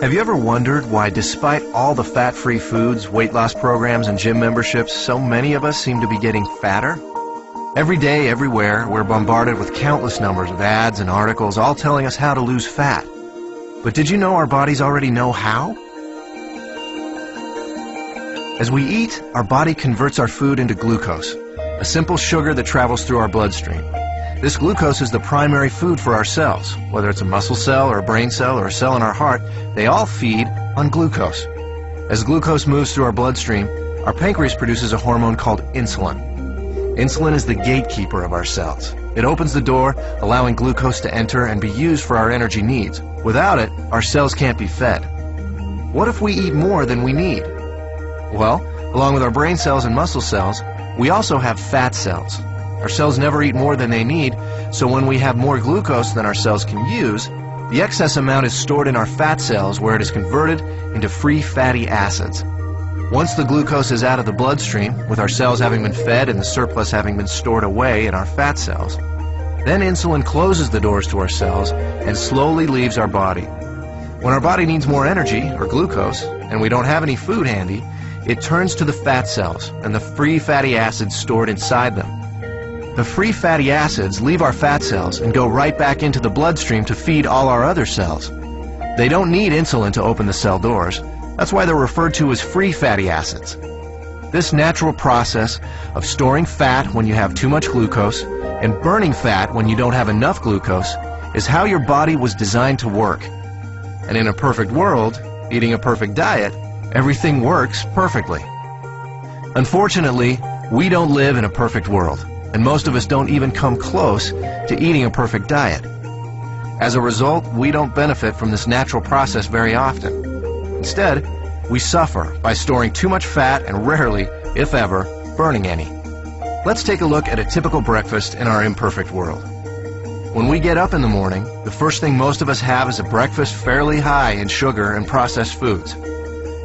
Have you ever wondered why, despite all the fat-free foods, weight loss programs, and gym memberships, so many of us seem to be getting fatter? Every day, everywhere, we're bombarded with countless numbers of ads and articles all telling us how to lose fat. But did you know our bodies already know how? As we eat, our body converts our food into glucose, a simple sugar that travels through our bloodstream. This glucose is the primary food for our cells. Whether it's a muscle cell or a brain cell or a cell in our heart, they all feed on glucose. As glucose moves through our bloodstream, our pancreas produces a hormone called insulin. Insulin is the gatekeeper of our cells. It opens the door, allowing glucose to enter and be used for our energy needs. Without it, our cells can't be fed. What if we eat more than we need? Well, along with our brain cells and muscle cells, we also have fat cells. Our cells never eat more than they need, so when we have more glucose than our cells can use, the excess amount is stored in our fat cells where it is converted into free fatty acids. Once the glucose is out of the bloodstream, with our cells having been fed and the surplus having been stored away in our fat cells, then insulin closes the doors to our cells and slowly leaves our body. When our body needs more energy, or glucose, and we don't have any food handy, it turns to the fat cells and the free fatty acids stored inside them. The free fatty acids leave our fat cells and go right back into the bloodstream to feed all our other cells. They don't need insulin to open the cell doors. That's why they're referred to as free fatty acids. This natural process of storing fat when you have too much glucose and burning fat when you don't have enough glucose is how your body was designed to work. And in a perfect world, eating a perfect diet, everything works perfectly. Unfortunately, we don't live in a perfect world, and most of us don't even come close to eating a perfect diet. As a result, we don't benefit from this natural process very often. Instead, we suffer by storing too much fat and rarely, if ever, burning any. Let's take a look at a typical breakfast in our imperfect world. When we get up in the morning, the first thing most of us have is a breakfast fairly high in sugar and processed foods.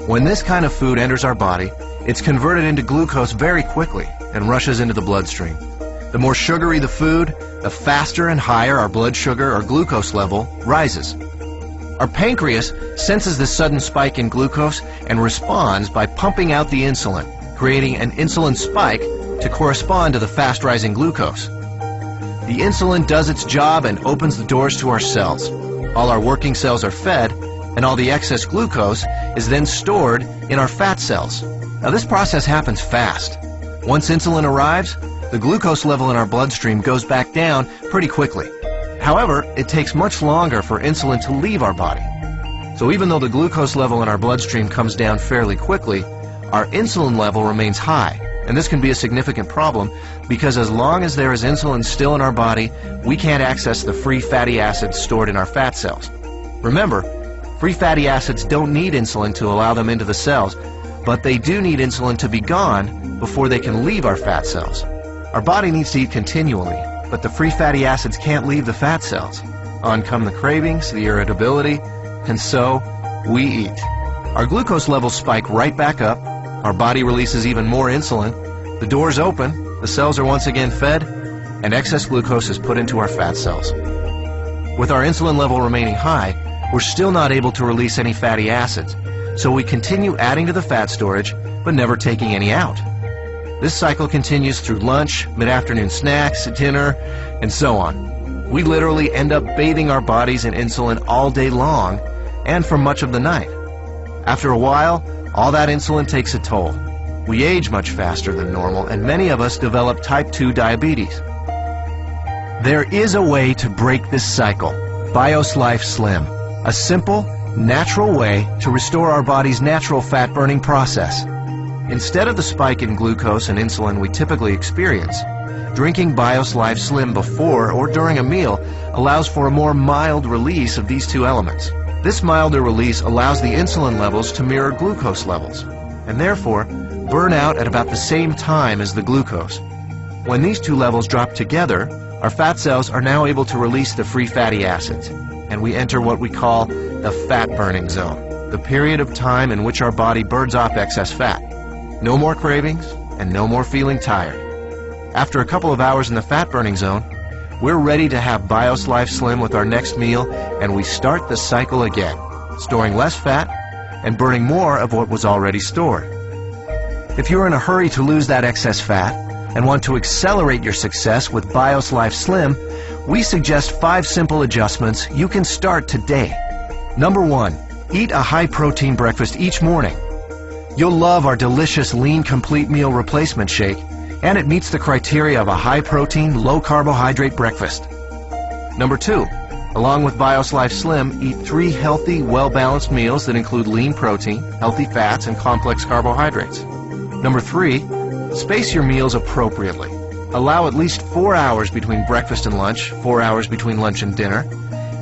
When this kind of food enters our body, it's converted into glucose very quickly and rushes into the bloodstream. The more sugary the food, the faster and higher our blood sugar or glucose level rises. Our pancreas senses this sudden spike in glucose and responds by pumping out the insulin, creating an insulin spike to correspond to the fast-rising glucose. The insulin does its job and opens the doors to our cells. All our working cells are fed, and all the excess glucose is then stored in our fat cells. Now, this process happens fast. Once insulin arrives, the glucose level in our bloodstream goes back down pretty quickly. However, it takes much longer for insulin to leave our body. So even though the glucose level in our bloodstream comes down fairly quickly, our insulin level remains high. And this can be a significant problem because as long as there is insulin still in our body, we can't access the free fatty acids stored in our fat cells. Remember, free fatty acids don't need insulin to allow them into the cells, but they do need insulin to be gone before they can leave our fat cells. Our body needs to eat continually, but the free fatty acids can't leave the fat cells. On come the cravings, the irritability, and so we eat. Our glucose levels spike right back up, our body releases even more insulin, the doors open, the cells are once again fed, and excess glucose is put into our fat cells. With our insulin level remaining high, we're still not able to release any fatty acids, so we continue adding to the fat storage, but never taking any out. This cycle continues through lunch, mid-afternoon snacks, dinner, and so on. We literally end up bathing our bodies in insulin all day long and for much of the night. After a while, all that insulin takes a toll. We age much faster than normal, and many of us develop type 2 diabetes. There is a way to break this cycle. BIOS Life Slim, a simple, natural way to restore our body's natural fat-burning process. Instead of the spike in glucose and insulin we typically experience, drinking BIOS Life Slim before or during a meal allows for a more mild release of these two elements. This milder release allows the insulin levels to mirror glucose levels, and therefore burn out at about the same time as the glucose. When these two levels drop together, our fat cells are now able to release the free fatty acids, and we enter what we call the fat-burning zone, the period of time in which our body burns off excess fat. No more cravings, and no more feeling tired. After a couple of hours in the fat-burning zone, we're ready to have BIOS Life Slim with our next meal, and we start the cycle again, storing less fat and burning more of what was already stored. If you're in a hurry to lose that excess fat and want to accelerate your success with BIOS Life Slim, we suggest 5 simple adjustments you can start today. Number 1, eat a high-protein breakfast each morning. You'll love our delicious lean complete meal replacement shake, and it meets the criteria of a high-protein, low-carbohydrate breakfast. Number 2, along with BIOS Life Slim, eat 3 healthy, well-balanced meals that include lean protein, healthy fats, and complex carbohydrates. Number 3, space your meals appropriately. Allow at least 4 hours between breakfast and lunch, 4 hours between lunch and dinner,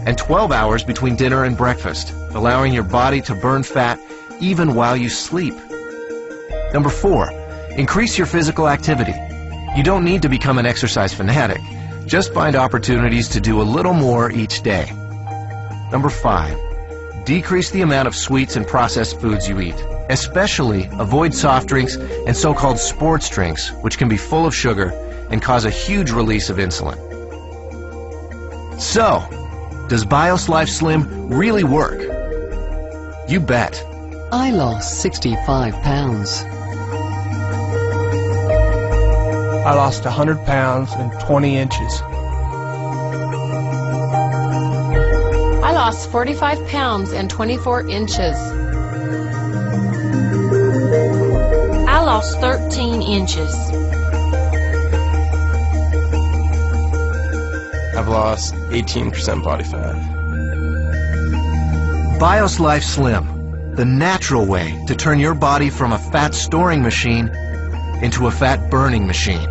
and 12 hours between dinner and breakfast, allowing your body to burn fat even while you sleep. Number 4, increase your physical activity. You don't need to become an exercise fanatic. Just find opportunities to do a little more each day. Number 5, decrease the amount of sweets and processed foods you eat. Especially avoid soft drinks and so-called sports drinks, which can be full of sugar and cause a huge release of insulin. So, does BIOS Life Slim really work? You bet. I lost 65 pounds. I lost 100 pounds and 20 inches. I lost 45 pounds and 24 inches. I lost 13 inches. I've lost 18% body fat. BIOS Life Slim, the natural way to turn your body from a fat storing machine into a fat burning machine.